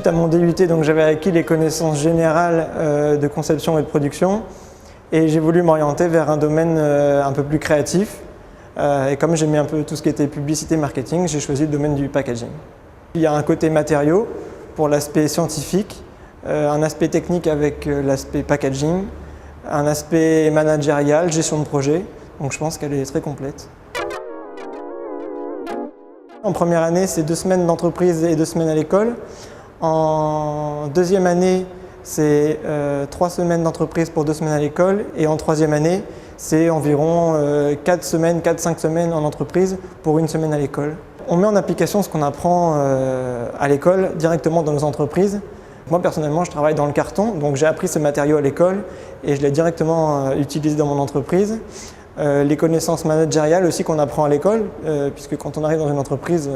Suite à mon DUT, j'avais acquis les connaissances générales de conception et de production et j'ai voulu m'orienter vers un domaine un peu plus créatif. Et comme j'aimais un peu tout ce qui était publicité, marketing, j'ai choisi le domaine du packaging. Il y a un côté matériaux pour l'aspect scientifique, un aspect technique avec l'aspect packaging, un aspect managérial, gestion de projet, donc je pense qu'elle est très complète. En première année, c'est 2 semaines d'entreprise et 2 semaines à l'école. En deuxième année, c'est 3 semaines d'entreprise pour 2 semaines à l'école. Et en troisième année, c'est environ 4-5 semaines en entreprise pour 1 semaine à l'école. On met en application ce qu'on apprend à l'école directement dans nos entreprises. Moi personnellement, je travaille dans le carton, donc j'ai appris ce matériau à l'école et je l'ai directement utilisé dans mon entreprise. Les connaissances managériales aussi qu'on apprend à l'école, puisque quand on arrive dans une entreprise,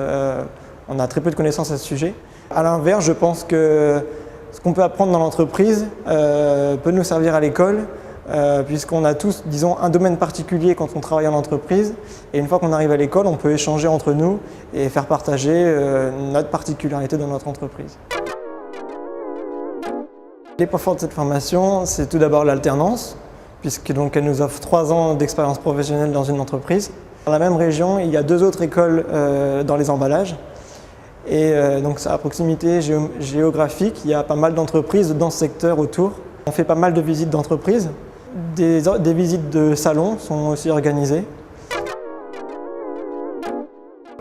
on a très peu de connaissances à ce sujet. À l'inverse, je pense que ce qu'on peut apprendre dans l'entreprise peut nous servir à l'école, puisqu'on a tous, disons, un domaine particulier quand on travaille en entreprise. Et une fois qu'on arrive à l'école, on peut échanger entre nous et faire partager notre particularité dans notre entreprise. Les points forts de cette formation, c'est tout d'abord l'alternance, puisqu'elle nous offre 3 ans d'expérience professionnelle dans une entreprise. Dans la même région, il y a 2 autres écoles dans les emballages. Et donc c'est à proximité géographique, il y a pas mal d'entreprises dans ce secteur autour. On fait pas mal de visites d'entreprises. Des visites de salons sont aussi organisées.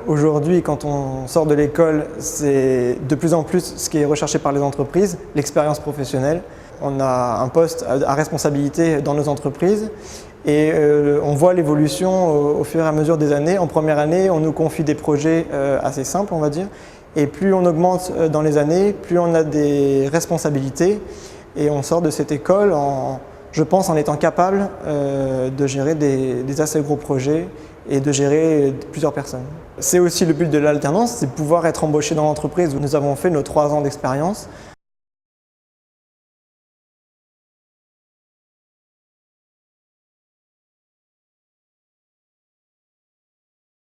Aujourd'hui, quand on sort de l'école, c'est de plus en plus ce qui est recherché par les entreprises, l'expérience professionnelle. On a un poste à responsabilité dans nos entreprises et on voit l'évolution au fur et à mesure des années. En première année, on nous confie des projets assez simples, on va dire. Et plus on augmente dans les années, plus on a des responsabilités et on sort de cette école, je pense, en étant capable de gérer des assez gros projets et de gérer plusieurs personnes. C'est aussi le but de l'alternance, c'est pouvoir être embauché dans l'entreprise où nous avons fait nos 3 ans d'expérience.